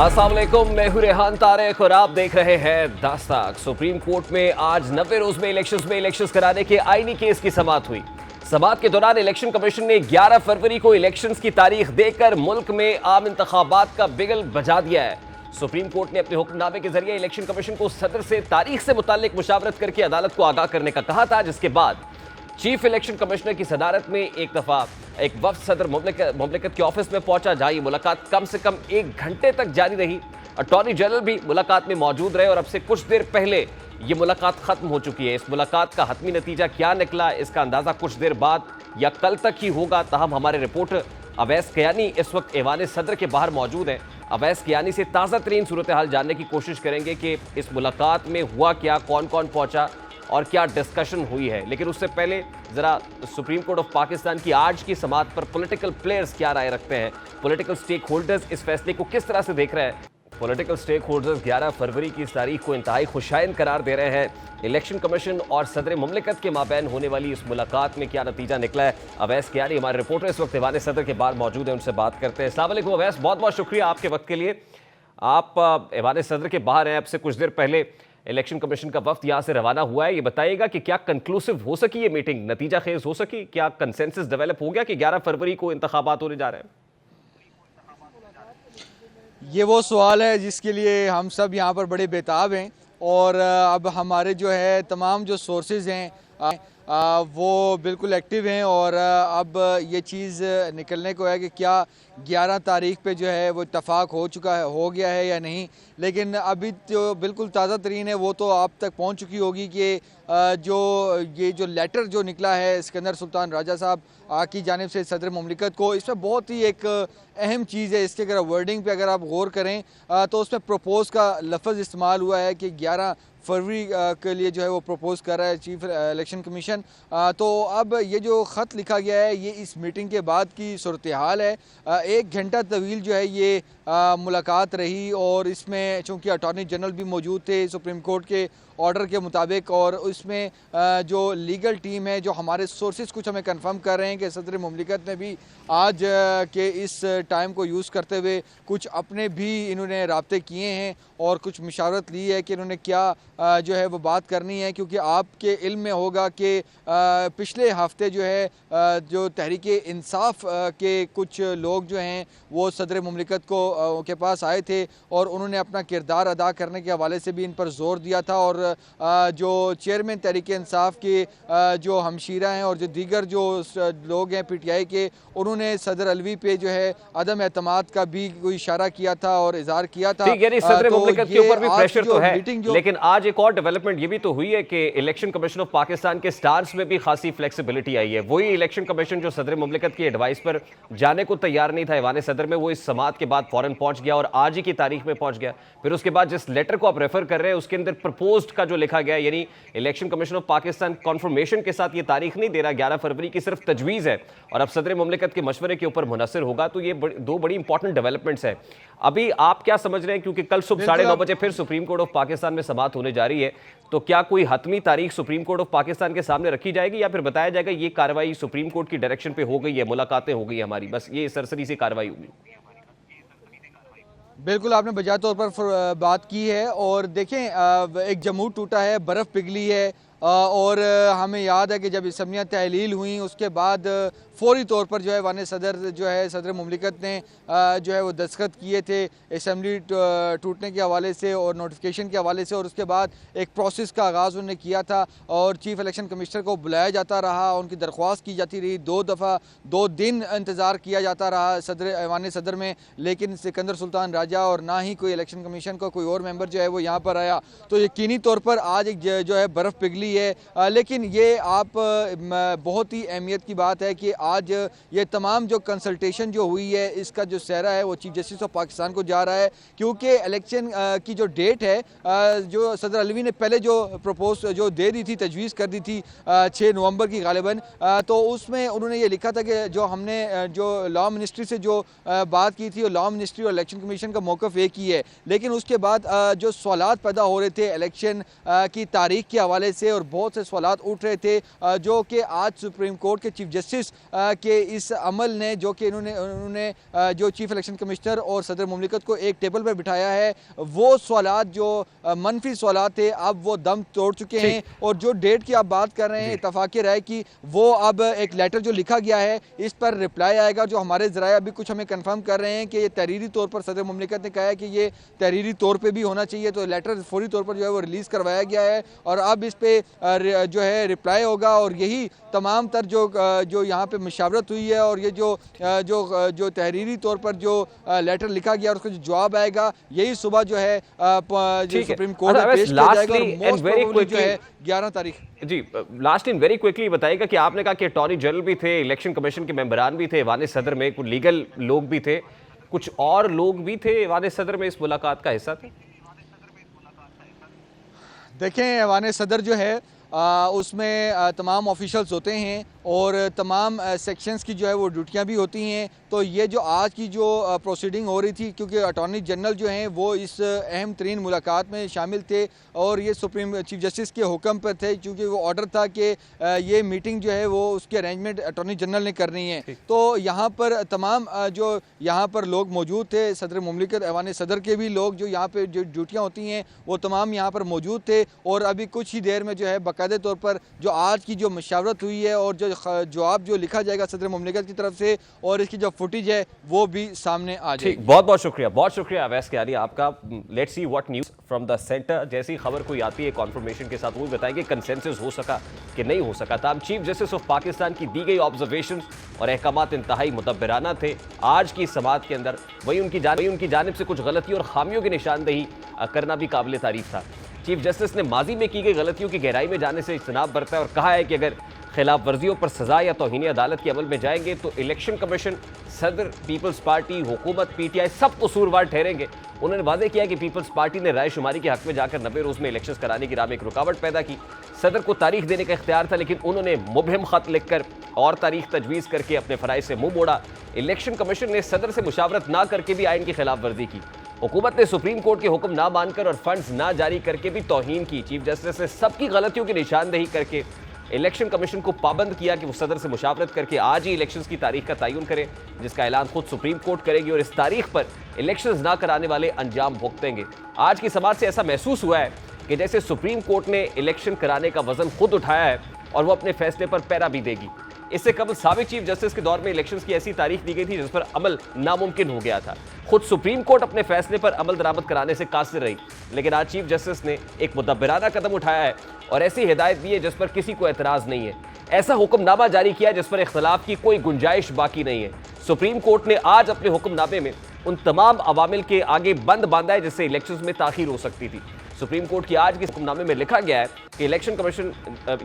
अस्सलाम वालेकुम, मैं हूं रेहान तारिक और आप देख रहे हैं दास्ताक। सुप्रीम कोर्ट में आज 90 रोज में इलेक्शंस कराने के आईनी केस की समाअत हुई। समाअत के दौरान इलेक्शन कमीशन ने 11 फरवरी को इलेक्शंस की तारीख देकर मुल्क में आम इंतखाबात का बिगल बजा दिया है। सुप्रीम कोर्ट ने अपने हुक्मनामे के जरिए इलेक्शन कमीशन को सदर से तारीख से मुताल्लिक मुशावरत करके अदालत को आगाह करने का कहा था, जिसके बाद चीफ इलेक्शन कमिश्नर की सदारत में एक दफा एक वफ्द सदर मुमलिकत के ऑफिस में पहुंचा, जहां ये मुलाकात कम से कम 1 घंटे तक जारी रही। अटॉर्नी जनरल भी मुलाकात में मौजूद रहे और अब से कुछ देर पहले ये मुलाकात खत्म हो चुकी है। इस मुलाकात का हतमी नतीजा क्या निकला, इसका अंदाजा कुछ देर बाद या कल तक ही होगा। ताहम हमारे रिपोर्टर अवैस कियानी इस वक्त ऐवान सदर के बाहर मौजूद हैं। अवैस कियानी से ताज़ा तरीन सूरत हाल जानने की कोशिश करेंगे कि इस मुलाकात में हुआ क्या, कौन कौन पहुंचा और क्या डिस्कशन हुई है। लेकिन उससे पहले जरा सुप्रीम कोर्ट ऑफ पाकिस्तान की आज की समाअत पर पॉलिटिकल प्लेयर्स क्या राय रखते हैं, पॉलिटिकल स्टेक होल्डर्स इस फैसले को किस तरह से देख रहे हैं। पॉलिटिकल स्टेक होल्डर्स 11 फरवरी की इस तारीख को इंतहाई खुशाइन करार दे रहे हैं। इलेक्शन कमीशन और सदर मुमलिकत के माबैन होने वाली इस मुलाकात में क्या नतीजा निकला है। अवैस कियानी हमारे रिपोर्टर इस वक्त ऐवान सदर के बाहर मौजूद हैं, उनसे बात करते हैं। अस्सलाम वालेकुम अवैस, बहुत बहुत शुक्रिया आपके वक्त के लिए। आप ऐवान सदर के बाहर हैं, अब से कुछ देर पहले इलेक्शन कमीशन का वफ्द यहाँ से रवाना हुआ है। ये बताइएगा कि क्या कंक्लूसिव हो सकी ये मीटिंग, नतीजा खेज हो सकी, क्या कंसेंसस डेवलप हो गया कि 11 फरवरी को इंतखाबात होने जा रहे हैं। ये वो सवाल है जिसके लिए हम सब यहाँ पर बड़े बेताब हैं और अब हमारे जो है तमाम जो सोर्सेज हैं वो बिल्कुल एक्टिव हैं और अब ये चीज़ निकलने को है कि क्या 11 तारीख पे जो है वो इत्तफाक हो गया है या नहीं। लेकिन अभी जो बिल्कुल ताज़ा तरीन है वो तो आप तक पहुंच चुकी होगी कि जो लेटर जो निकला है सिकंदर सुल्तान राजा साहब की जानिब से सदर मुमलिकत को, इसमें बहुत ही एक अहम चीज़ है। इसके अगर वर्डिंग पे अगर आप गौर करें तो उसमें प्रपोज का लफ्ज़ इस्तेमाल हुआ है कि 11 फरवरी के लिए जो है वो प्रपोज कर रहा है चीफ इलेक्शन कमीशन। तो अब ये जो ख़त लिखा गया है ये इस मीटिंग के बाद की सूरत हाल है। 1 घंटा तवील जो है ये मुलाकात रही और इसमें चूँकि अटॉर्नी जनरल भी मौजूद थे सुप्रीम कोर्ट के ऑर्डर के मुताबिक, और उसमें जो लीगल टीम है, जो हमारे सोर्सेज कुछ हमें कंफर्म कर रहे हैं कि सदर मुमलिकत ने भी आज के इस टाइम को यूज़ करते हुए कुछ अपने भी इन्होंने राब्ते किए हैं और कुछ मशावरत ली है कि इन्होंने क्या जो है वो बात करनी है। क्योंकि आपके इल्म में होगा कि पिछले हफ्ते जो है जो तहरीक इंसाफ के कुछ लोग जो हैं वो सदर मुमलिकत के पास आए थे और उन्होंने अपना किरदार अदा करने के हवाले से भी इन पर जोर दिया था। और जो चेयरमैन तहरीक इंसाफ के जो हमशीरा हैं और जो दीगर जो लोग हैं PTI के, उन्होंने सदर अलवी पे जो है अदम एतमाद का भी कोई इशारा किया था और इजहार किया था। सदर मुमलिकत के ऊपर भी प्रेशर तो है, लेकिन आज एक और डेवलपमेंट ये भी तो हुई है कि इलेक्शन कमीशन ऑफ पाकिस्तान के स्टांस में भी खासी फ्लेक्सिबिलिटी आई है। वही इलेक्शन कमीशन जो सदर मुमलिकत की एडवाइस पर जाने को तैयार नहीं था ऐवान सदर में, वो इस समाअत के बाद फौरन पहुंच गया और आज ही की तारीख में पहुंच गया। फिर उसके बाद जिस लेटर को आप रेफर कर रहे हैं उसके अंदर प्रपोज्ड का जो लिखा गया, यानी election commission of Pakistan conformation के साथ ये तारीख नहीं दे रहा 11 फरवरी की, सिर्फ तजवीज़ है और अब सदर मुमलिकत के मशवरे के ऊपर मुनसर होगा। तो ये दो बड़ी इंपॉर्टेंट डेवलपमेंट्स है। अभी आप क्या समझ रहे हैं, क्योंकि कल सुबह 9:30 बजे फिर सुप्रीम कोर्ट ऑफ पाकिस्तान में समाअत होने जा रही है, तो क्या कोई हतमी तारीख सुप्रीम कोर्ट ऑफ पाकिस्तान के सामने रखी जाएगी या फिर बताया जाएगा ये कार्रवाई सुप्रीम कोर्ट की डायरेक्शन पे हो गई है, मुलाकातें हो गई हमारी, बस ये सरसरी सी कार्रवाई होगी। बिल्कुल आपने बजा तौर पर बात की है और देखें एक जमूर टूटा है, बर्फ़ पिघली है और हमें याद है कि जब असम्बलियाँ तहलील हुई उसके बाद फौरी तौर पर जो है वाने सदर जो है सदर मुमलिकत ने जो है वो दस्तखत किए थे असम्बली टूटने के हवाले से और नोटिफिकेशन के हवाले से, और उसके बाद एक प्रोसेस का आगाज़ उन्होंने किया था और चीफ इलेक्शन कमिश्नर को बुलाया जाता रहा, उनकी दरख्वास्त की जाती रही, 2 दफ़ा 2 दिन इंतज़ार किया जाता रहा ऐवान सदर में, लेकिन सिकंदर सुल्तान राजा और ना ही कोई इलेक्शन कमीशन का कोई और मेंबर जो है वो यहाँ पर आया। तो यकीनी तौर पर आज एक जो है बर्फ़ पिघली है। लेकिन ये आप बहुत ही अहमियत की बात है कि आज ये तमाम जो कंसल्टेशन जो हुई है इसका जो सहरा है वो चीफ जस्टिस ऑफ पाकिस्तान को जा रहा है, क्योंकि इलेक्शन की जो डेट है जो सदर अलवी ने पहले जो प्रपोज जो दे दी थी, तजवीज़ कर दी थी 6 नवंबर की गालिबन, तो उसमें उन्होंने ये लिखा था कि जो हमने जो लॉ मिनिस्ट्री से जो बात की थी और लॉ मिनिस्ट्री और इलेक्शन कमीशन का मौक़िफ़ एक ही है। लेकिन उसके बाद जो सवालात पैदा हो रहे थे इलेक्शन की तारीख के हवाले से और बहुत से सवालात उठ रहे थे जो कि आज सुप्रीम कोर्ट के चीफ जस्टिस के इस अमल ने, जो कि उन्होंने जो चीफ इलेक्शन कमिश्नर और सदर मुमलिकत को एक टेबल पर बिठाया है, वो सवालात जो मनफी सवालात थे अब वो दम तोड़ चुके हैं। और जो डेट की आप बात कर रहे हैं, इत्तफाक़ राय की, वो अब एक लेटर जो लिखा गया है इस पर रिप्लाई आएगा। जो हमारे ज़राए अभी कुछ हमें कंफर्म कर रहे हैं कि ये तहरीरी तौर पर सदर मुमलिकत ने कहा है कि ये तहरीरी तौर पे भी होना चाहिए, तो लेटर फौरी तौर पर जो है वो रिलीज़ करवाया गया है और अब इस पे जो है रिप्लाई होगा। और यही तमाम तर जो यहाँ पे मशावरत हुई है और ये जो तहरीरी तौर पर जो लेटर लिखा गया और उसका जो जवाब आएगा, यही सुबह जो है जो सुप्रीम कोर्ट में पेश किया जाएगा और मोस्ट प्रोबेबली जो है 11 तारीख। जी, लास्ट इन वेरी क्विकली बताइएगा कि आपने कहा कि अटॉर्नी जनरल भी थे, इलेक्शन कमीशन के मेंबरान भी थे, ऐवान सदर में कुछ लीगल लोग भी थे, कुछ और लोग भी थे ऐवान सदर में इस मुलाकात का हिस्सा थे? देखें, ऐवान सदर जो है उसमें तमाम ऑफिशियल्स होते हैं और तमाम सेक्शंस की जो है वो ड्यूटियां भी होती हैं। तो ये जो आज की जो प्रोसीडिंग हो रही थी, क्योंकि अटॉर्नी जनरल जो हैं वो इस अहम तरीन मुलाकात में शामिल थे और ये सुप्रीम चीफ जस्टिस के हुक्म पर थे, क्योंकि वो ऑर्डर था कि ये मीटिंग जो है वो उसकी अरेंजमेंट अटॉर्नी जनरल ने करनी है। तो यहाँ पर तमाम जो यहाँ पर लोग मौजूद थे, सदर मुमलिकत, ऐवान सदर के भी लोग जो यहाँ पर जो ड्यूटियाँ होती हैं वो तमाम यहाँ पर मौजूद थे। और अभी कुछ ही देर में जो है बाकायदे तौर पर जो आज की जो मशावरत हुई है और जो जवाब जो लिखा जाएगा सदर मुमलिकत की तरफ से और इसकी जो फुटेज है वो भी सामने आ जाएगी। बहुत बहुत शुक्रिया अवैस कियानी आपका। Let's see what news from the centre. जैसी खबर कोई आती है कॉन्फर्मेशन के साथ वो बताएंगे कंसेंसस हो सका कि नहीं हो सका। तमाम चीफ जस्टिस ऑफ पाकिस्तान की दी गई ऑब्जर्वेशन और अहकामात इंतहाई मुदब्बिराना थे आज की समात के अंदर। वही उनकी जानिब से कुछ गलतियों और खामियों की निशानदेही करना भी काबिल तारीफ था। चीफ जस्टिस ने माजी में की गई गलतियों की गहराई में जाने से इज्तनाब बरता है और कहा है कि अगर खिलाफ वर्जियों पर सजा या तौहीन अदालत के अमल में जाएंगे तो इलेक्शन कमीशन, सदर, पीपल्स पार्टी, हुकूमत, पीटीआई सब कसूरवार ठहरेंगे। उन्होंने वादे किया कि पीपल्स पार्टी ने राय शुमारी के हक में जाकर 90 रोज में इलेक्शन कराने की राह में एक रुकावट पैदा की। सदर को तारीख देने का इख्तियार था, लेकिन उन्होंने मुबहिम खत लिखकर और तारीख तजवीज़ करके अपने फराइज से मुंह मोड़ा। इलेक्शन कमीशन ने सदर से मुशावरत ना करके भी आइन की खिलाफ वर्जी की। हुकूमत ने सुप्रीम कोर्ट के हुक्म ना मानकर और फंड्स ना जारी करके भी तौहीन की। चीफ जस्टिस ने सबकी गलतियों की निशानदेही करके इलेक्शन कमीशन को पाबंद किया कि वो सदर से मुशावरत करके आज ही इलेक्शंस की तारीख का तयन करे, जिसका ऐलान खुद सुप्रीम कोर्ट करेगी और इस तारीख पर इलेक्शंस ना कराने वाले अंजाम भुगतेंगे। आज की समाज से ऐसा महसूस हुआ है कि जैसे सुप्रीम कोर्ट ने इलेक्शन कराने का वजन खुद उठाया है और वो अपने फैसले पर पैरा भी देगी। इससे कबल साबिक चीफ जस्टिस के दौर में इलेक्शंस की ऐसी तारीख दी गई थी जिस पर अमल नामुमकिन हो गया था। खुद सुप्रीम कोर्ट अपने फैसले पर अमल दरामद कराने से कासिर रही, लेकिन आज चीफ जस्टिस ने एक मुदब्बिराना कदम उठाया है और ऐसी हिदायत दी है जिस पर किसी को एतराज नहीं है। ऐसा हुक्मनामा जारी किया जिस पर इख्तलाफ की कोई गुंजाइश बाकी नहीं है। सुप्रीम कोर्ट ने आज अपने हुक्मनामे में उन तमाम अवामिल के आगे बंद बांधा है जिससे इलेक्शंस में ताखीर हो सकती थी। सुप्रीम कोर्ट की आज के हुक्मनामे में लिखा गया है कि इलेक्शन कमीशन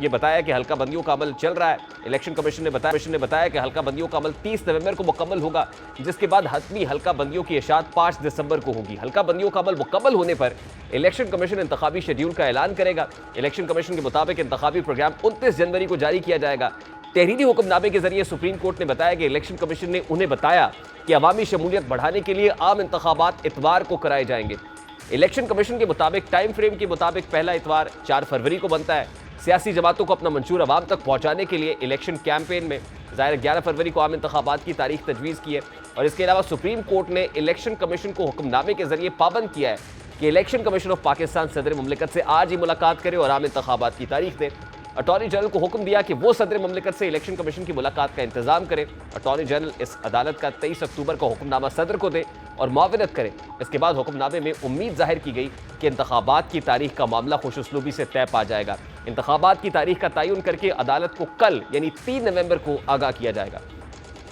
ये बताया कि हल्का बंदियों का अमल चल रहा है। इलेक्शन कमीशन ने बताया कि हल्का बंदियों का अमल 30 नवंबर को मुकम्मल होगा, जिसके बाद हतमी हल्का बंदियों की इशाअत 5 दिसंबर को होगी। हल्का बंदियों का अमल मुकम्मल होने पर इलेक्शन कमीशन इंतखाबी शेड्यूल का ऐलान करेगा। इलेक्शन कमीशन के मुताबिक इंतखाबी प्रोग्राम 29 जनवरी को जारी किया जाएगा। तहरीरी हुक्मनामे के जरिए सुप्रीम कोर्ट ने बताया कि इलेक्शन कमीशन ने उन्हें बताया कि अवामी शमूलियत बढ़ाने के लिए आम इंतखाबात इतवार को कराए जाएंगे। इलेक्शन कमीशन के मुताबिक टाइम फ्रेम के मुताबिक पहला इतवार 4 फरवरी को बनता है। सियासी जमातों को अपना मंशूर अवाम तक पहुंचाने के लिए इलेक्शन कैंपेन में ज़ाहिर 11 फरवरी को आम इंतखाबात की तारीख तजवीज़ की है। और इसके अलावा सुप्रीम कोर्ट ने इलेक्शन कमीशन को हुक्मनामे के जरिए पाबंद किया है कि इलेक्शन कमीशन ऑफ पाकिस्तान सदर मुमलिकत से आज ही मुलाकात करे और आम इंतखाबात की तारीख दे। अटॉर्नी जनरल को हुक्म दिया कि वो सदर मुमलिकत से इलेक्शन कमीशन की मुलाकात का इंतजाम करे। अटॉर्नी जनरल इस अदालत का 23 अक्टूबर का हुक्मनामा सदर को दे और मुआवनत करे। इसके बाद हुक्मनामे में उम्मीद जाहिर की गई कि इंतखाबात की तारीख का मामला खुशउस्लूबी से तय पा जाएगा। इंतखाबात की तारीख का तयन करके अदालत को कल यानी 3 नवंबर को आगाह किया जाएगा।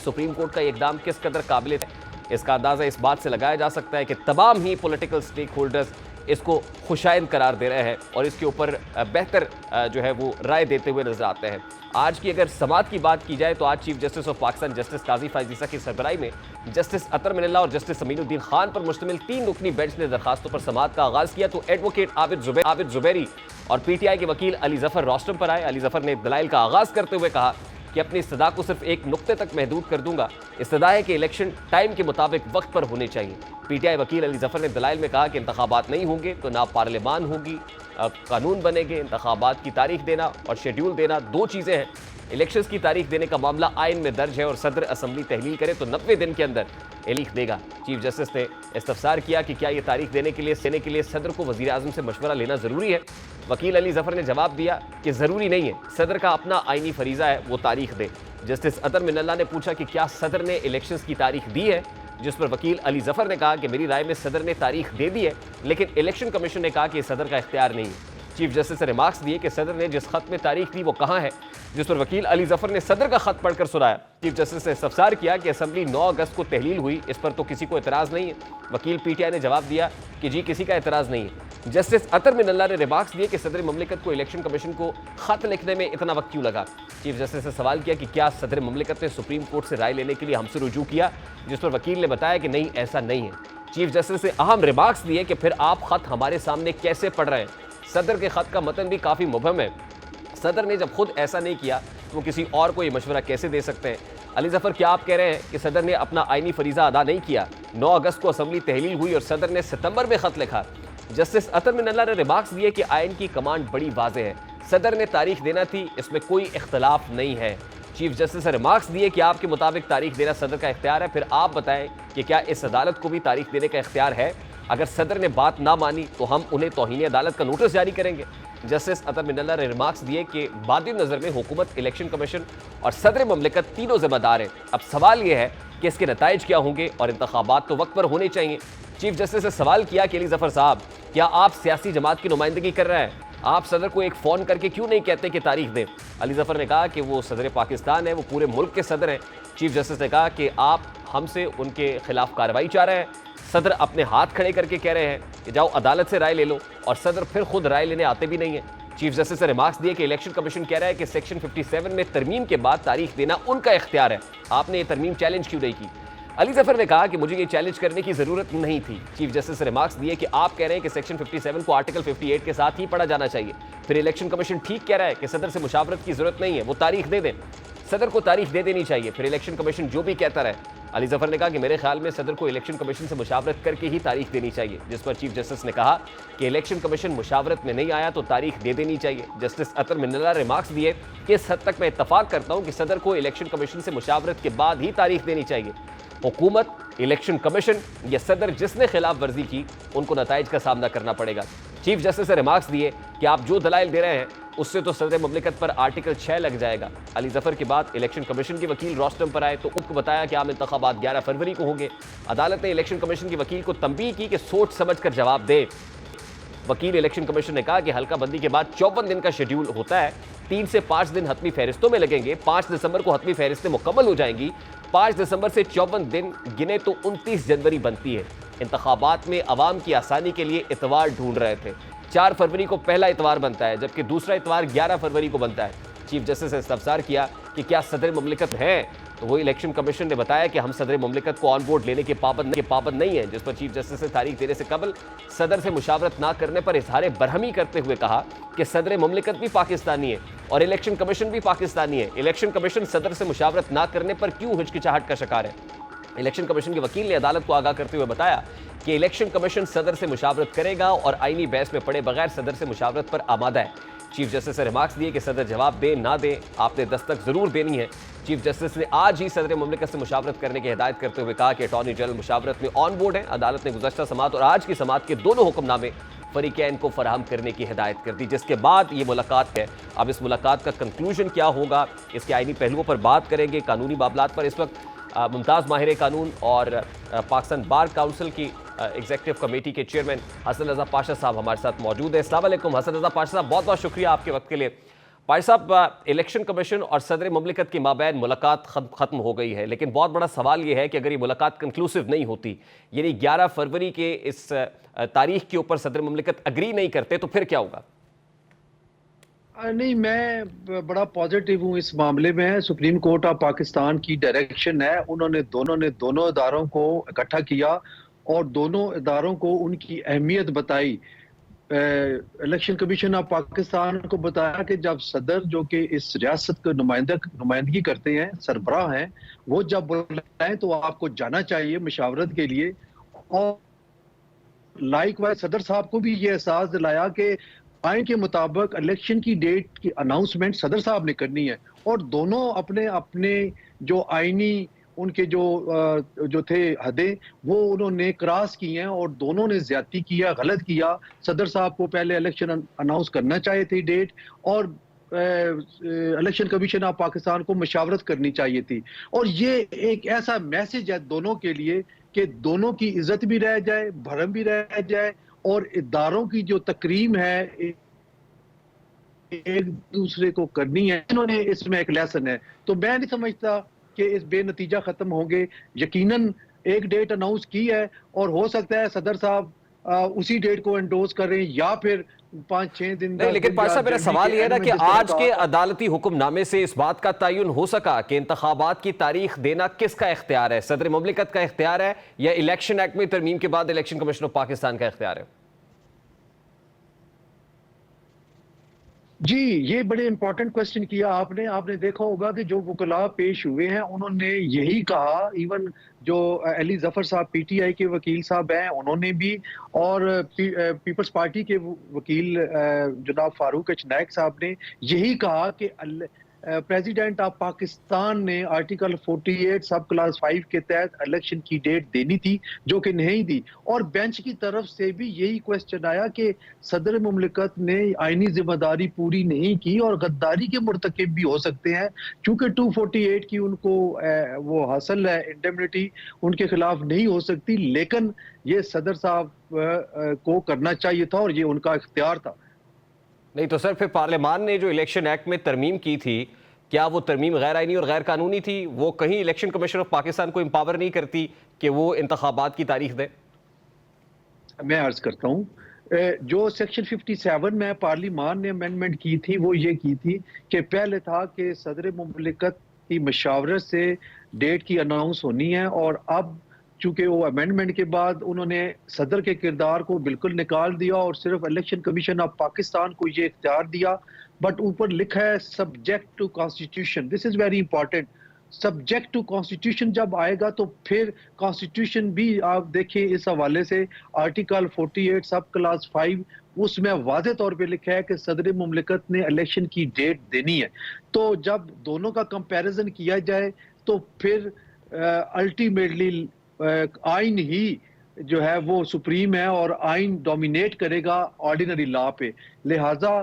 सुप्रीम कोर्ट का इकदाम किस कदर काबिल है, इसका अंदाज़ा इस बात से लगाया जा सकता है कि तमाम ही पॉलिटिकल स्टेक होल्डर्स इसको खुशाइन करार दे रहे हैं और इसके ऊपर बेहतर जो है वो राय देते हुए नजर आते हैं। आज की अगर समात की बात की जाए तो आज chief justice of Pakistan justice काजी फायजीसा की सरबराही में जस्टिस अतर मिनल्ला और जस्टिस अमीनुद्दीन खान पर मुश्तमिल 3 रुकनी बेंच ने दरखास्तों पर समात का आगाज किया। तो एडवोकेट आबिद जुबैरी और पीटीआई के वकील अली जफर रोस्टम पर आए। अली जफर ने दलाइल का आगाज करते हुए कहा कि अपनी इस्तदा को सिर्फ एक नुक्ते तक महदूद कर दूंगा। इस्तदा है कि इलेक्शन टाइम के मुताबिक वक्त पर होने चाहिए। पीटीआई वकील अली जफर ने दलाइल में कहा कि इंतखाबात नहीं होंगे तो ना पार्लियामान होगी, कानून बनेंगे। इंतखाबात की तारीख देना और शेड्यूल देना दो चीज़ें हैं। इलेक्शंस की तारीख देने का मामला आइन में दर्ज है और सदर असम्बली तहलील करे तो 90 दिन के अंदर तारीख देगा। चीफ जस्टिस ने इस्तफसार किया कि क्या ये तारीख देने के लिए सदर को वजीर आजम से मशवरा लेना ज़रूरी है। वकील अली जफर ने जवाब दिया कि ज़रूरी नहीं है, सदर का अपना आइनी फरीज़ा है वो तारीख दे। जस्टिस अतर मिनल्ला ने पूछा कि क्या सदर ने इलेक्शंस की तारीख दी है, जिस पर वकील अली जफर ने कहा कि मेरी राय में सदर ने तारीख दे दी है, लेकिन इलेक्शन कमीशन ने कहा कि सदर का इख्तियार नहीं है। चीफ जस्टिस ने रिमार्क्स दिए कि सदर ने जिस खत में तारीख दी वो कहाँ है, जिस पर वकील अली जफर ने सदर का खत पढ़कर सुनाया। चीफ जस्टिस ने इस्तफसार किया कि असेंबली 9 अगस्त को तहलील हुई, इस पर तो किसी को एतराज़ नहीं है। वकील पीटीआई ने जवाब दिया कि जी किसी का एतराज़ नहीं है। जस्टिस अतर मिनल्ला ने रिमार्क्स दिए कि सदर ममलिकत को इलेक्शन कमीशन को खत लिखने में इतना वक्त क्यों लगा। चीफ जस्टिस ने सवाल किया कि क्या सदर ममलिकत ने सुप्रीम कोर्ट से राय लेने के लिए हमसे रुजू किया, जिस पर वकील ने बताया कि नहीं ऐसा नहीं है। चीफ जस्टिस ने अहम रिमार्क्स दिए कि फिर आप खत हमारे सामने कैसे पढ़ रहे हैं। सदर के खत का मतन भी काफ़ी मुबहम है। सदर ने जब खुद ऐसा नहीं किया तो वो किसी और को ये मशवरा कैसे दे सकते हैं। अली जफर क्या आप कह रहे हैं कि सदर ने अपना आइनी फरीज़ा अदा नहीं किया? 9 अगस्त को असम्बली तहलील हुई और सदर ने सितंबर में खत लिखा। जस्टिस अतर मिनल्ला ने रिमार्क्स दिए कि आइन की कमांड बड़ी वाज़ेह है, सदर ने तारीख देना थी, इसमें कोई इख्तलाफ नहीं है। चीफ जस्टिस ने रिमार्क्स दिए कि आपके मुताबिक तारीख देना सदर का इख्तियार है, फिर आप बताएं कि क्या इस अदालत को भी तारीख देने का इख्तियार है? अगर सदर ने बात ना मानी तो हम उन्हें तौहीन अदालत का नोटिस जारी करेंगे। जस्टिस अतर मिनल्ला ने रिमार्क्स दिए कि बाद नज़र में हुकूमत, इलेक्शन कमीशन और सदर ममलिकत तीनों जिम्मेदार हैं। अब सवाल यह है कि इसके नताइज क्या होंगे और इंतखाबात तो वक्त पर होने चाहिए। चीफ जस्टिस ने सवाल किया कि अली जफर साहब क्या आप सियासी जमात की नुमाइंदगी कर रहे हैं? आप सदर को एक फ़ोन करके क्यों नहीं कहते कि तारीख दें? अली जफर ने कहा कि वो सदर पाकिस्तान है, वो पूरे मुल्क के सदर हैं। चीफ जस्टिस ने कहा कि आप हमसे उनके खिलाफ कार्रवाई चाह रहे हैं। सदर अपने हाथ खड़े करके कह रहे हैं कि जाओ अदालत से राय ले लो, और सदर फिर खुद राय लेने आते भी नहीं है। चीफ जस्टिस ने रिमार्क्स दिए कि इलेक्शन कमीशन कह रहा है कि सेक्शन 57 में तरमीम के बाद तारीख देना उनका इख्तियार है, आपने ये तरमीम चैलेंज क्यों नहीं की? अली जफर ने कहा कि मुझे ये चैलेंज करने की जरूरत नहीं थी। चीफ जस्टिस ने रिमार्क्स दिए कि आप कह रहे हैं कि सेक्शन 57 को आर्टिकल 58 के साथ ही पढ़ा जाना चाहिए, फिर इलेक्शन कमीशन ठीक कह रहा है कि सदर से मुशावरत की जरूरत नहीं है, वो तारीख दे दें। सदर को तारीख दे देनी चाहिए, फिर इलेक्शन कमीशन जो भी कहता रहे। अली जफर ने कहा कि मेरे ख्याल में सदर को इलेक्शन कमीशन से मुशावरत करके ही तारीख देनी चाहिए, जिस पर चीफ जस्टिस ने कहा कि इलेक्शन कमीशन मुशावरत में नहीं आया तो तारीख दे देनी चाहिए। जस्टिस अतर मिनल्ला ने रिमार्क्स दिए कि इस हद तक मैं इत्तफाक करता हूं कि सदर को इलेक्शन कमीशन से मुशावरत के बाद ही तारीख देनी चाहिए। हुकूमत, इलेक्शन कमीशन या सदर जिसने खिलाफ वर्जी की उनको नताइज का सामना करना पड़ेगा। चीफ जस्टिस ने रिमार्क्स दिए कि आप जो दलाइल दे रहे हैं उससे तो सदर ममलिकत पर आर्टिकल 6 लग जाएगा। अली जफर के बाद इलेक्शन कमीशन के वकील रोस्टम पर आए तो उनको बताया कि आम इंतखाबात 11 फरवरी को होंगे। अदालत ने इलेक्शन कमीशन के वकील को तंबीह की कि सोच समझ कर जवाब दे। वकील इलेक्शन कमीशन ने कहा कि हल्का बंदी के बाद 54 दिन का शेड्यूल होता है, 3 से 5 दिन हतमी फहरिस्तों में लगेंगे, 5 दिसंबर को हतमी फहरिस्तें मुकम्मल हो जाएंगी, 5 दिसंबर से 54 दिन गिने तो 29 जनवरी बनती है। इंतखाबात में अवाम की आसानी के लिए इतवार ढूंढ रहे थे। 4 फरवरी को पहला इतवार बनता है, जबकि दूसरा इतवार 11 फरवरी को बनता है। चीफ जस्टिस ने इस्तफसार किया कि क्या सदर ममलिकत है, तो वो इलेक्शन कमीशन ने बताया कि हम सदर ममलिकत को ऑन बोर्ड लेने के पाबंद नहीं है, जिस पर चीफ जस्टिस ने तारीख देने से कबल सदर से मुशावरत ना करने पर इजहार बरहमी करते हुए कहा कि सदर ममलिकत भी पाकिस्तानी है और इलेक्शन कमीशन भी पाकिस्तानी है। इलेक्शन कमीशन सदर से मुशावरत ना करने पर क्यों हिचकिचाहट का शिकार है? इलेक्शन कमीशन के वकील ने अदालत को आगाह करते हुए बताया कि इलेक्शन कमीशन सदर से मुशावरत करेगा और आईनी बहस में पड़े बगैर सदर से मुशावरत पर आमादा है। चीफ जस्टिस ने रिमार्क्स दिए कि सदर जवाब दे ना दे, आपने दस्तक जरूर देनी है। चीफ जस्टिस ने आज ही सदर मुमलिकत से मुशावरत करने की हिदायत करते हुए कहा कि अटॉर्नी जनरल मुशावरत में ऑन बोर्ड है। अदालत ने गुज़श्ता समात और आज की समात के दोनों हुक्मनामे फरीकैन को फराहम करने की हिदायत कर दी, जिसके बाद ये मुलाकात है। अब इस मुलाकात का कंक्लूजन क्या होगा, इसके आईनी पहलुओं पर बात करेंगे, कानूनी मामलात पर। इस वक्त मुमताज़ माहिर कानून और पाकिस्तान बार काउंसिल की एग्जीक्यूटिव कमेटी के चेयरमैन हसन रज़ा पाशा साहब हमारे साथ मौजूद है। अस्सलाम वालेकुम हसन रज़ा पाशा साहब, बहुत बहुत शुक्रिया आपके वक्त के लिए। पाशा साहब, इलेक्शन कमीशन और सदर ममलिकत की माबैन मुलाकात ख़त्म हो गई है, लेकिन बहुत बड़ा सवाल ये है कि अगर ये मुलाकात कंक्लूसिव नहीं होती, यानी 11 फरवरी के इस तारीख के ऊपर सदर ममलिकत अग्री नहीं करते, तो फिर क्या होगा? नहीं, मैं बड़ा पॉजिटिव हूँ इस मामले में। सुप्रीम कोर्ट ऑफ पाकिस्तान की डायरेक्शन है, उन्होंने दोनों इदारों को इकट्ठा किया और दोनों इदारों को उनकी अहमियत बताई। इलेक्शन कमीशन ऑफ पाकिस्तान को बताया कि जब सदर जो कि इस रियासत को नुमाइंदगी करते हैं, सरबराह हैं, वो जब बुलाएं तो आपको जाना चाहिए मशावरत के लिए। और लाइक वाइज सदर साहब को भी ये एहसास दिलाया कि आइन के मुताबिक इलेक्शन की डेट की अनाउंसमेंट सदर साहब ने करनी है, और दोनों अपने अपने जो आईनी उनके जो थे हदें वो उन्होंने क्रॉस की हैं, और दोनों ने ज्यादती किया, गलत किया। सदर साहब को पहले इलेक्शन अनाउंस करना चाहिए थी डेट, और इलेक्शन कमीशन ऑफ पाकिस्तान को मशावरत करनी चाहिए थी। और ये एक ऐसा मैसेज है दोनों के लिए कि दोनों की इज्जत भी रह जाए, भरम भी रह जाए, और इदारों की जो तकरीम है एक दूसरे को करनी है, इन्होंने इसमें एक लेसन है। तो मैं नहीं समझता कि इस बेनतीजा खत्म होंगे। यकीनन एक डेट अनाउंस की है, और हो सकता है सदर साहब उसी डेट को एंडोर्स करें, या फिर 5-6 दिन नहीं, लेकिन पाशा साहब मेरा सवाल यह है ना कि आज के अदालती हुक्मनामे से इस बात का तयन हो सका कि इंतखाबात की तारीख देना किसका इख्तियार है, सदर मुमलिकत का इख्तियार है या इलेक्शन एक्ट में तरमीम के बाद इलेक्शन कमीशन ऑफ पाकिस्तान का इख्तियार है? जी, ये बड़े इंपॉर्टेंट क्वेश्चन किया आपने। आपने देखा होगा कि जो वकला पेश हुए हैं उन्होंने यही कहा, इवन जो अली जफर साहब पीटीआई के वकील साहब हैं उन्होंने भी, और पीपल्स पार्टी के वकील जनाब फारूक एच नायक साहब ने यही कहा कि प्रेसिडेंट ऑफ पाकिस्तान ने आर्टिकल 48 सब क्लास 5 के तहत इलेक्शन की डेट देनी थी, जो कि नहीं दी। और बेंच की तरफ से भी यही क्वेश्चन आया कि सदर मुमलिकत ने आईनी जिम्मेदारी पूरी नहीं की और गद्दारी के मुर्तकिब भी हो सकते हैं, चूंकि 248 की उनको वो हासिल है इंडेमनिटी, उनके खिलाफ नहीं हो सकती। लेकिन ये सदर साहब को करना चाहिए था और ये उनका इख्तियार था। नहीं तो सर, फिर पार्लियामान ने जो इलेक्शन एक्ट में तरमीम की थी, क्या वो तरमीम गैर आईनी और गैर कानूनी थी? वो कहीं इलेक्शन कमीशन ऑफ पाकिस्तान को एम्पावर नहीं करती कि वो इंतखाबात की तारीख दे? मैं अर्ज करता हूँ, जो सेक्शन 57 में पार्लियामान ने अमेंडमेंट की थी वो ये की थी कि पहले था कि सदर मुमलिकत की मशावरत से डेट की अनाउंस होनी है, और अब चूंकि वो अमेंडमेंट के बाद उन्होंने सदर के किरदार को बिल्कुल निकाल दिया और सिर्फ इलेक्शन कमीशन ऑफ पाकिस्तान को ये इख्तियार दिया। बट ऊपर लिखा है subject to constitution, this is very important. Subject to constitution जब आएगा तो फिर कॉन्स्टिट्यूशन भी आप देखिए इस हवाले से आर्टिकल 48 सब क्लास 5 उसमें वाज़े तौर पे लिखा है कि सदर मुमलिकत ने इलेक्शन की डेट देनी है। तो जब दोनों का कंपैरिजन किया जाए तो फिर अल्टीमेटली आइन ही जो है वो सुप्रीम है और आइन डोमिनेट करेगा ऑर्डिनरी लॉ पे। लिहाजा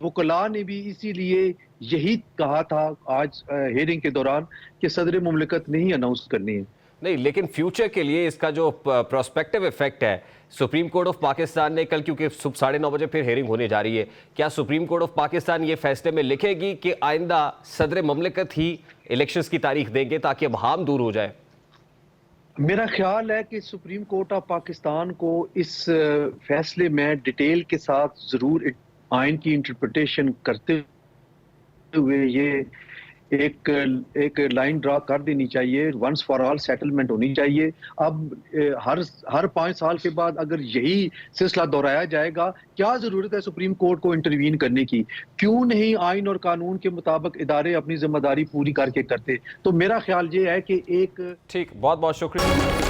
वकला ने भी इसीलिए यही कहा था आज हियरिंग के दौरान कि सदर मुमलिकत ने ही अनाउंस करनी है। नहीं, लेकिन फ्यूचर के लिए इसका जो प्रोस्पेक्टिव इफेक्ट है, सुप्रीम कोर्ट ऑफ पाकिस्तान ने कल, क्योंकि सुबह 9:30 बजे फिर हेयरिंग होने जा रही है, क्या सुप्रीम कोर्ट ऑफ पाकिस्तान ये फैसले में लिखेगी कि आइंदा सदर मुमलिकत ही इलेक्शंस की तारीख देंगे ताकि अब हाम दूर हो जाए? मेरा ख्याल है कि सुप्रीम कोर्ट ऑफ पाकिस्तान को इस फैसले में डिटेल के साथ जरूर आइन की इंटरप्रिटेशन करते हुए ये एक लाइन ड्रा कर देनी चाहिए, वंस फॉर ऑल सेटलमेंट होनी चाहिए। अब हर 5 साल के बाद अगर यही सिलसिला दोहराया जाएगा, क्या जरूरत है सुप्रीम कोर्ट को इंटरवीन करने की? क्यों नहीं आइन और कानून के मुताबिक इदारे अपनी जिम्मेदारी पूरी करके करते? तो मेरा ख्याल ये है कि एक ठीक, बहुत बहुत शुक्रिया।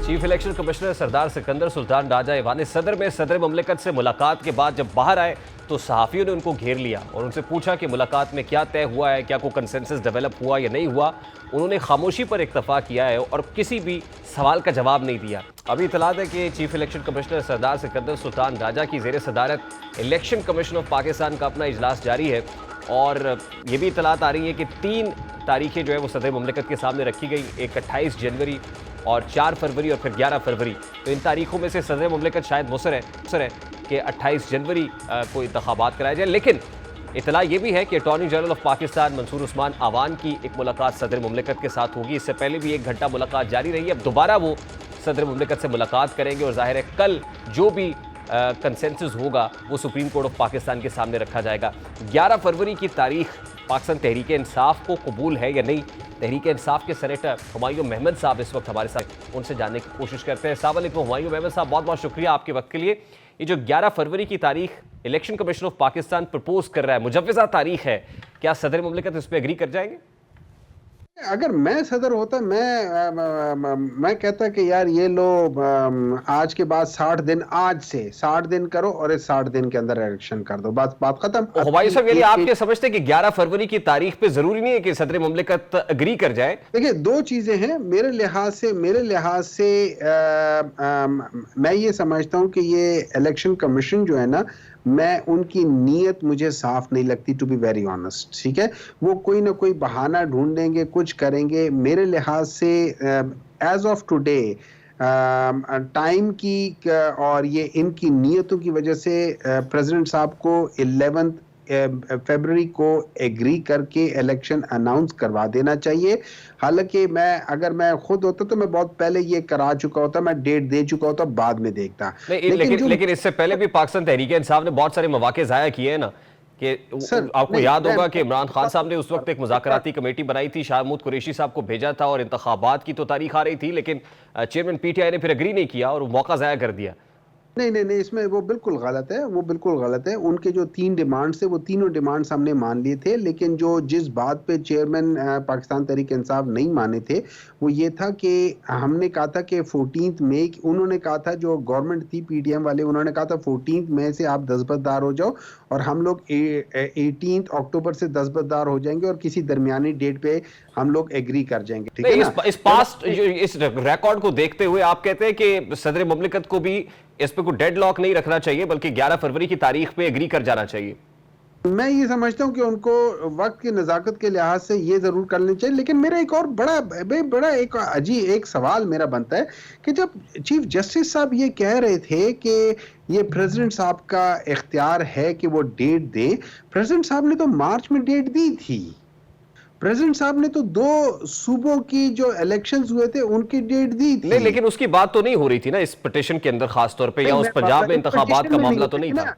चीफ इलेक्शन कमिश्नर सरदार सिकंदर सुल्तान राजा ईवान सदर में सदर मुमलिकत से मुलाकात के बाद जब बाहर आए तो सहाफ़ियों ने उनको घेर लिया और उनसे पूछा कि मुलाकात में क्या तय हुआ है, क्या कोई कंसेंसस डेवलप हुआ या नहीं हुआ। उन्होंने खामोशी पर इक्तफा किया है और किसी भी सवाल का जवाब नहीं दिया। अभी इतलात है कि चीफ इलेक्शन कमिश्नर सरदार सिकंदर सुल्तान राजा की ज़ेर सदारत इलेक्शन कमीशन ऑफ पाकिस्तान का अपना इजलास जारी है, और ये भी इतलात आ रही है कि 3 तारीखें जो है वो सदर मुमलिकत के सामने रखी गई, एक 28 जनवरी और 4 फरवरी और फिर 11 फरवरी। तो इन तारीखों में से सदर मुमलिकत शायद मुसर है कि 28 जनवरी को इंतखाबात कराया जाए। लेकिन इतला ये भी है कि attorney general of Pakistan Mansoor Usman Awan की एक मुलाकात सदर मुमलिकत के साथ होगी। इससे पहले भी 1 घंटा मुलाकात जारी रही है, अब दोबारा वो सदर मुमलिकत से मुलाकात करेंगे और जाहिर है कल जो भी कंसेंसस होगा वो सुप्रीम कोर्ट ऑफ पाकिस्तान के सामने रखा जाएगा। 11 फरवरी की तारीख पाकिस्तान तहरीक इंसाफ को कबूल है या नहीं? तहरीक इंसाफ के सेनेटर हुमायूं महमद साहब इस वक्त हमारे साथ उनसे जानने की कोशिश करते हैं। अस्सलाम वालेकुम हुमायूं अहमद साहब, बहुत बहुत शुक्रिया आपके वक्त के लिए। ये जो 11 फरवरी की तारीख election commission of Pakistan propose कर रहा है, मुजव्वज़ा तारीख है, क्या सदर मुमलिकत इस पर एग्री कर जाएंगे? अगर मैं सदर होता मैं कहता कि यार ये लो आज के बाद 60 दिन, आज से 60 दिन करो और इस 60 दिन के अंदर इलेक्शन कर दो, बस बात खत्म। हुमायूं साहब, यानी आप ये समझते हैं कि 11 फरवरी की तारीख पे जरूरी नहीं है कि सदर मुमलिकत एग्री कर जाए? देखिए, दो चीजें हैं मेरे लिहाज से मैं ये समझता हूं कि ये इलेक्शन कमीशन जो है ना, मैं उनकी नीयत मुझे साफ नहीं लगती, टू बी वेरी ऑनेस्ट। ठीक है, वो कोई ना कोई बहाना ढूंढेंगे, कुछ करेंगे। मेरे लिहाज से एज ऑफ टुडे टाइम की और ये इनकी नीयतों की वजह से प्रेसिडेंट साहब को 11 फरवरी को एग्री करके इलेक्शन अनाउंस करवा देना चाहिए। हालांकि अगर मैं खुद होता तो मैं बहुत पहले ये करा चुका होता, मैं डेट दे चुका होता, बाद में देखता। लेकिन इससे पहले भी पाकिस्तान तहरीक इंसाफ ने बहुत सारे मौके जाया किए हैं ना, कि आपको याद होगा कि इमरान खान साहब ने उस वक्त एक मुज़ाकराती कमेटी बनाई थी, शाहमूद कुरैशी साहब को भेजा था और इंतखाबात की तो तारीख आ रही थी, लेकिन चेयरमैन पीटीआई ने फिर एग्री नहीं किया और मौका जाया कर दिया। नहीं, इसमें वो बिल्कुल गलत है, वो बिल्कुल गलत है। उनके जो 3 डिमांड्स थे, वो तीनों डिमांड्स हमने मान लिए थे, लेकिन जिस बात पे चेयरमैन पाकिस्तान तहरीक इंसाफ नहीं माने थे, वो ये था कि हमने कहा था कि 14 मई, उन्होंने कहा था, जो गवर्नमेंट थी पीडीएम वाले, उन्होंने कहा था 14 मई से आप दस्तबरदार हो जाओ और हम लोग 18 अक्टूबर से दस्तबरदार हो जाएंगे और किसी दरमियानी डेट पे हम लोग एग्री कर जाएंगे। ठीक है ना? इस रिकॉर्ड को देखते हुए आप कहते हैं कि सदर मुमलिकत को भी इस पे कोई डेडलॉक नहीं रखना चाहिए, बल्कि 11 फरवरी की तारीख पे एग्री कर जाना चाहिए? मैं ये समझता हूं कि उनको वक्त की नजाकत के लिहाज से ये जरूर कर लेना चाहिए। लेकिन मेरा एक और बड़ा एक सवाल मेरा बनता है कि जब चीफ जस्टिस साहब ये कह रहे थे कि ये प्रेसिडेंट साहब का इख्तियार है कि वो डेट दे, प्रेसिडेंट साहब ने तो मार्च में डेट दी थी। प्रेसिडेंट साहब ने तो 2 सूबों की जो इलेक्शंस हुए थे उनकी डेट दी थी। नहीं, लेकिन उसकी बात तो नहीं हो रही थी ना इस पिटीशन के अंदर, खास तौर पे, या उस पंजाब में इंतखाबात का मामला तो नहीं था।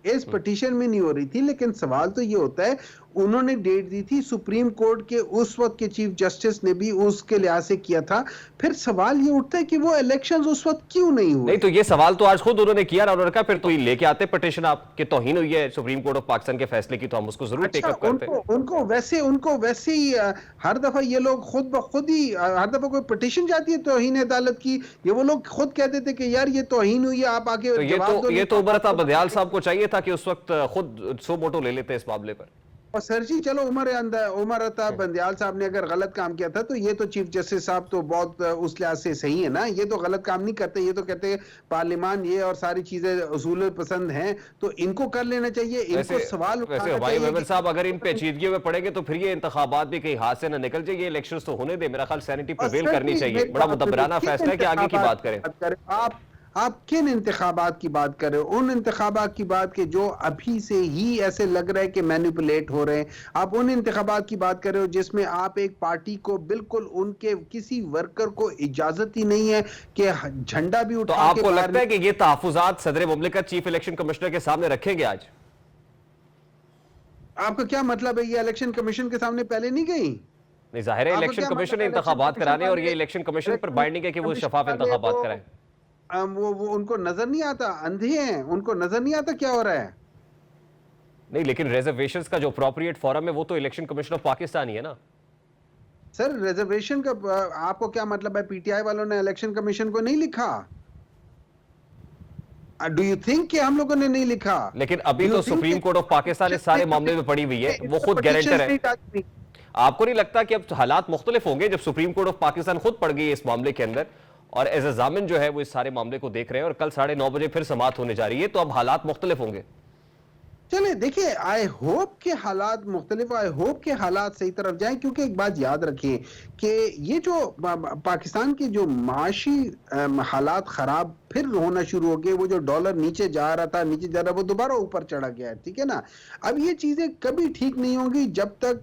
इस पिटीशन में नहीं हो रही थी, लेकिन सवाल तो ये होता है, उन्होंने डेट दी थी, सुप्रीम कोर्ट के उस वक्त के चीफ जस्टिस ने भी उसके लिहाज से किया था। फिर सवाल ये उठता है कि वो इलेक्शंस उस वक्त क्यों नहीं हुए? नहीं, तो ये सवाल तो आज खुद उन्होंने किया ना, उन्होंने कहा फिर तो ये लेके आते पिटीशन, आपके तौहीन हुई है सुप्रीम कोर्ट ऑफ पाकिस्तान के फैसले की, तो हम उसको जरूर टेक अप करते हैं। उनको वैसे ही हर दफा ये लोग खुद ब खुद ही हर दफा कोई पिटीशन जाती है तौहीन अदालत की, ये वो लोग खुद कहते थे कि यार ये तौहीन हुई है, आप आके जवाब दो। ये तो उमर अता बंदियाल साहब को चाहिए था कि उस वक्त खुद सो मोटो ले लेते इस मामले पर। और सर जी, चलो उमर अता बंदियाल साहब ने अगर गलत काम किया था, तो ये तो चीफ जस्टिस साहब तो बहुत उस लिहाज से सही है ना, ये तो गलत काम नहीं करते। ये तो कहते हैं पार्लियामान ये और सारी चीजें उसूल पसंद हैं, तो इनको कर लेना चाहिए। इनको सवाल साहब, अगर इन पेचीदगियों में पड़ेंगे तो फिर ये इंतखाबात भी कहीं हाथ से ना निकल जाए। ये इलेक्शन तो होने दे, मेरा ख्याल सैनिटी प्रिवेल करनी चाहिए। बड़ा मुदब्बराना फैसला है कि आगे की बात करें। आप किन इंतखाबात की बात कर रहे हो? उन इंतखाबात की बात के जो अभी से ही ऐसे लग रहा है कि मैनिपुलेट हो रहे हैं। आप उन इंतखाबात की बात कर रहे हो जिसमें आप एक पार्टी को बिल्कुल उनके किसी वर्कर को इजाजत ही नहीं है कि झंडा भी उठा। तो आपको लगता है कि ये तहफुजात सदर मुमलिकत चीफ इलेक्शन कमिश्नर के सामने रखेंगे आज? आपका क्या मतलब है? ये इलेक्शन कमीशन के सामने पहले नहीं गई? नहीं, जाहिर है इलेक्शन कमीशन ने इंतखाबात कराने और ये इलेक्शन कमीशन पर बाइंडिंग है कि वो शफाफ इंतखाबात कराएं। वो उनको नजर नहीं आता, अंधे हैं, उनको नजर नहीं आता क्या हो रहा है। नहीं, लेकिन रिजर्वेशंस का जो अप्रोप्रिएट फोरम है वो तो इलेक्शन कमीशन ऑफ पाकिस्तान ही है ना सर। रिजर्वेशन का आपको क्या मतलब है? पीटीआई वालों ने इलेक्शन कमीशन को नहीं लिखा? डू यू थिंक कि हम लोगों ने नहीं लिखा? लेकिन अभी तो सुप्रीम कोर्ट ऑफ पाकिस्तान इस सारे मामले में पड़ी हुई है, वो खुद गारंटर है। आपको नहीं लगता कि अब हालात मुख्तलिफ होंगे जब सुप्रीम कोर्ट ऑफ पाकिस्तान खुद पड़ गई इस मामले के अंदर और एज ए जामिन जो है वो इस सारे मामले को देख रहे हैं और कल 9:30 बजे फिर समाअत होने जा रही है, तो अब हालात मुख्तलिफ होंगे? चले देखिए, आई होप के हालात मुख्तलिफ, आई होप के हालात सही तरफ जाएं, क्योंकि एक बात याद रखिए कि ये जो पाकिस्तान के जो माशी हालात खराब फिर होना शुरू हो गए, वो जो डॉलर नीचे जा रहा था, नीचे जा रहा, वो दोबारा ऊपर चढ़ा गया है। ठीक है ना? अब ये चीजें कभी ठीक नहीं होंगी जब तक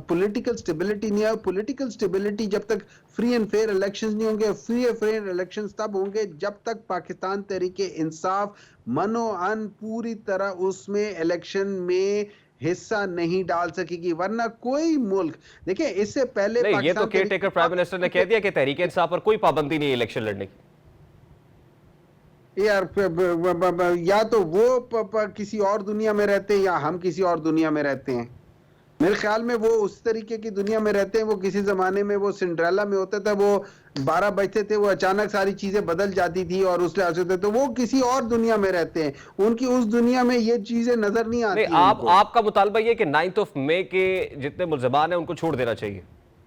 पॉलिटिकल स्टेबिलिटी नहीं है। पॉलिटिकल स्टेबिलिटी जब तक फ्री एंड फेयर इलेक्शंस नहीं होंगे, फ्री एंड फेयर इलेक्शंस तब होंगे जब तक पाकिस्तान तहरीक इंसाफ मनो अन पूरी तरह उसमें इलेक्शन में हिस्सा नहीं डाल सकेगी, वरना कोई मुल्क, देखिए इससे पहले नहीं, ये तो Pakistan care taker prime minister ने कह दिया कि तहरीक इंसाफ पर कोई पाबंदी नहीं है इलेक्शन लड़ने की। यार या तो वो किसी और दुनिया में रहते हैं या हम किसी और दुनिया में रहते हैं। मेरे ख्याल में वो उस तरीके की दुनिया में रहते हैं। वो किसी जमाने में वो सिंड्रेला में होता था, वो 12 बजते थे, वो अचानक सारी चीजें बदल जाती थी और उस लिहाज से, तो वो किसी और दुनिया में रहते हैं। उनकी उस दुनिया में ये चीजें नजर नहीं आती। आपका मुतालबा ये कि 9 मई के जितने मुल्ज़िमान हैं उनको छोड़ देना चाहिए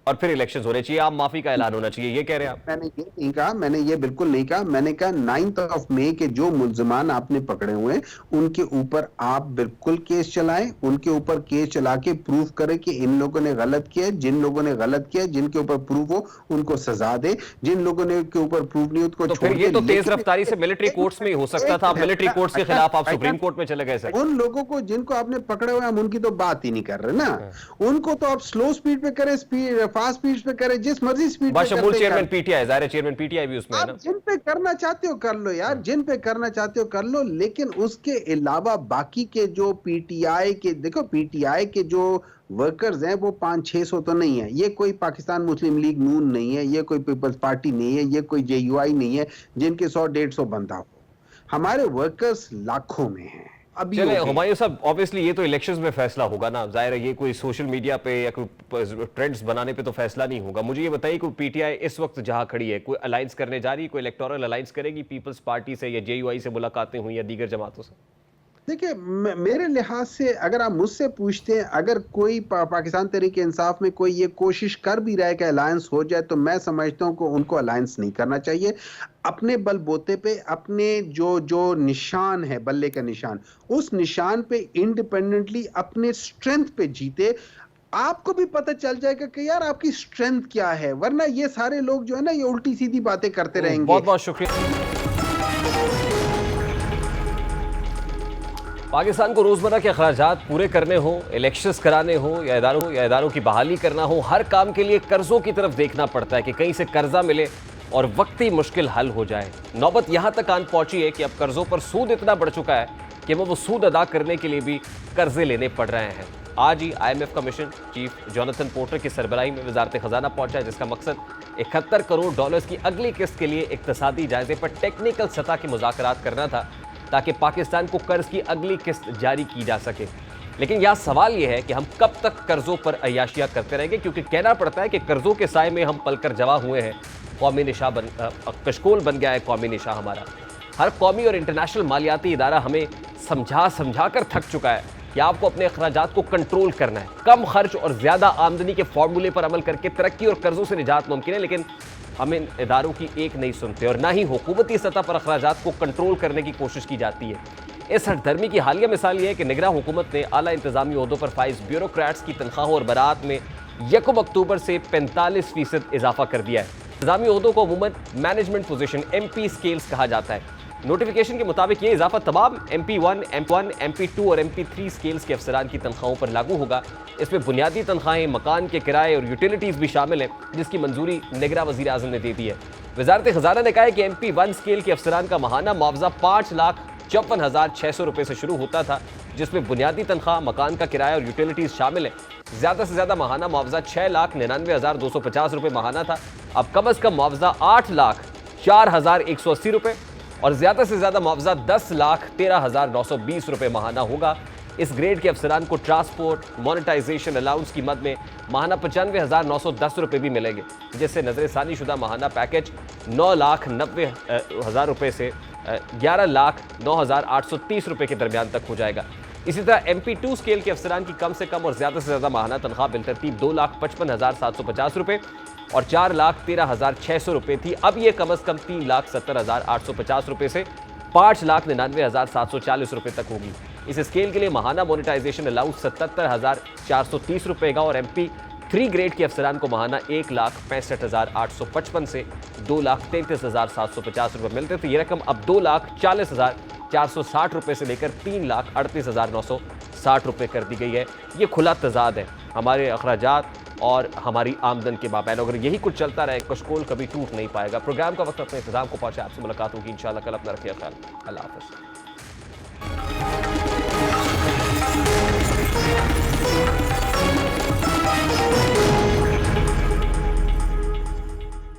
और फिर इलेक्शंस होने चाहिए, आप माफी का ऐलान होना चाहिए, ये कह रहे हैं आप? मैंने ये नहीं कहा, मैंने ये बिल्कुल नहीं कहा। मैंने कहा 9 मई के जो मुल्ज़िमान आपने पकड़े हुए हैं उनके ऊपर आप बिल्कुल केस चलाएं, उनके ऊपर केस चला के प्रूफ करें कि इन लोगों ने गलत किया। जिन लोगों ने गलत किया, जिनके ऊपर प्रूफ हो उनको सजा दे, जिन लोगों ने के ऊपर प्रूफ नहीं उनको तो फिर ये तो तेज रफ्तारी से मिलिट्री कोर्ट्स में ही हो सकता था। मिलिट्री कोर्ट्स के खिलाफ आप सुप्रीम कोर्ट में चले गए सर। उन लोगों को जिनको आपने पकड़े हुए, हम उनकी तो बात ही नहीं कर रहे ना। उनको तो आप स्लो स्पीड पे करें, फास्ट स्पीड पे करें, जिस मर्जी स्पीड पे बाशमूल चेयरमैन पीटीआई, ज़ाहिर है चेयरमैन पीटीआई भी उसमें है ना। आप जिन पे करना चाहते हो कर लो यार, जिन पे करना चाहते हो कर लो, लेकिन उसके अलावा बाकी के जो पीटीआई के, देखो पीटीआई के जो वर्कर्स हैं वो 500-600 तो नहीं है। ये कोई पाकिस्तान मुस्लिम लीग नून नहीं है, ये कोई पीपल्स पार्टी नहीं है, ये कोई जेयूआई नहीं है जिनके 100-150 बंदा हो। हमारे वर्कर्स लाखों में हैं। चले हुमायूं साहब, ऑब्वियसली ये तो इलेक्शंस में फैसला होगा ना, जाहिर है ये कोई सोशल मीडिया पे या कोई ट्रेंड्स बनाने पे तो फैसला नहीं होगा। मुझे ये बताइए कोई पीटीआई इस वक्त जहां खड़ी है कोई अलायंस करने जा रही है, कोई इलेक्टोरल अलायंस करेगी पीपल्स पार्टी से या जेयूआई से मुलाकातें हुई या दीगर जमातों से? देखिए मेरे लिहाज से अगर आप मुझसे पूछते हैं, अगर कोई पाकिस्तान तहरीक इंसाफ में कोई ये कोशिश कर भी रहा है कि अलायंस हो जाए, तो मैं समझता हूँ कि उनको अलायंस नहीं करना चाहिए। अपने बलबूते पे, अपने जो निशान है, बल्ले का निशान, उस निशान पे इंडिपेंडेंटली अपने स्ट्रेंथ पे जीते। आपको भी पता चल जाएगा कि यार आपकी स्ट्रेंथ क्या है, वरना ये सारे लोग जो है ना ये उल्टी सीधी बातें करते रहेंगे। बहुत बहुत शुक्रिया। पाकिस्तान को रोज़मर्रा के अखराजात पूरे करने हो, इलेक्शंस कराने हो या इदारों की बहाली करना हो, हर काम के लिए कर्ज़ों की तरफ देखना पड़ता है कि कहीं से कर्जा मिले और वक्ती मुश्किल हल हो जाए। नौबत यहाँ तक आन पहुँची है कि अब कर्ज़ों पर सूद इतना बढ़ चुका है कि वो सूद अदा करने के लिए भी कर्जे लेने पड़ रहे हैं। आज ही IMF का मिशन चीफ जोनाथन पोर्टर की सरबराही में वजारत खजाना पहुंचा है, जिसका मकसद 71 करोड़ डॉलर्स की अगली किस्त के लिए इक्तसादी जायजे पर टेक्निकल सतह के मुज़ाकरात करना था ताकि पाकिस्तान को कर्ज की अगली किस्त जारी की जा सके। लेकिन यहाँ सवाल यह है कि हम कब तक कर्जों पर अय्याशियाँ करते रहेंगे, क्योंकि कहना पड़ता है कि कर्जों के साए में हम पलकर जवा हुए हैं। कौमी निशा कशकोल बन गया है कौमी निशा हमारा। हर कौमी और इंटरनेशनल मालियाती इदारा हमें समझा कर थक चुका है कि आपको अपने अखराजात को कंट्रोल करना है। कम खर्च और ज़्यादा आमदनी के फार्मूले पर अमल करके तरक्की और कर्जों से निजात मुमकिन है, लेकिन हम इन इदारों की एक नहीं सुनते और ना ही हुकूमती सतह पर अखराजात को कंट्रोल करने की कोशिश की जाती है। इस हठधर्मी की हालिया मिसाल ये है कि निगरान हुकूमत ने आला इंतजामी ओहदों पर फाइज ब्यूरोक्रेट्स की तनख्वाहों और बरात में 1 अक्टूबर से 45% इजाफा कर दिया है। इंतजामी ओहदों को अमूमन मैनेजमेंट पोजीशन MP स्केल्स कहा जाता है। नोटिफिकेशन के मुताबिक ये इजाफा तमाम MP1, MP1, MP2 और MP3 स्केल्स के अफसरान की तनख्वाहों पर लागू होगा। इसमें बुनियादी तनख्वाहें, मकान के किराए और यूटिलिटीज़ भी शामिल हैं, जिसकी मंजूरी निगरान वज़ीर आज़म ने दे दी है। वजारत खजाना ने कहा है कि MP1 स्केल के अफसरान का माहाना मुआवजा 5,54,600 रुपये से शुरू होता था, जिसमें बुनियादी तनख्वाह, मकान का किराया और यूटिलिटीज़ शामिल है। ज़्यादा से ज़्यादा माहाना मुआवजा 6,99,250 रुपये माहाना था। अब कम अज़ कम मुआवजा 8,04,180 रुपये और ज़्यादा से ज़्यादा मुआवजा 10,13,920 रुपये माहाना होगा। इस ग्रेड के अफसरान को ट्रांसपोर्ट मोनेटाइजेशन अलाउंस की मद में माहाना 95,910 रुपये भी मिलेंगे, जिससे नजरसानी शुदा माहाना पैकेज 9,90,000 रुपये से 11,09,830 रुपये के दरमियान तक हो जाएगा। इसी तरह MP2 स्केल के अफसरान की कम से कम और ज़्यादा से ज़्यादा माहाना तनख्वाह बिलतरतीब 2,55,750 रुपये और 4,13,600 रुपये थी। अब ये कम अज़ कम 3,70,850 रुपये से 5,99,740 रुपये तक होगी। इस स्केल के लिए माहाना मोनेटाइजेशन अलाउंस 77,430 रुपये का और MP3 ग्रेड के अफसरान को माहाना 1,65,855 से 2,33,750 रुपये मिलते थे। ये रकम अब 2,40,460 रुपये से लेकर 3,38,960 रुपये कर दी गई है। ये खुला तजाद है हमारे अखराजात और हमारी आमदन के माबैन। अगर यही कुछ चलता रहे, कशकोल कभी टूट नहीं पाएगा। प्रोग्राम का वक्त अपने इंतजाम को पहुंचे। आपसे मुलाकात होगी इंशाल्लाह कल। अपना रखिए ख्याल। अल्लाह हाफ़िज़।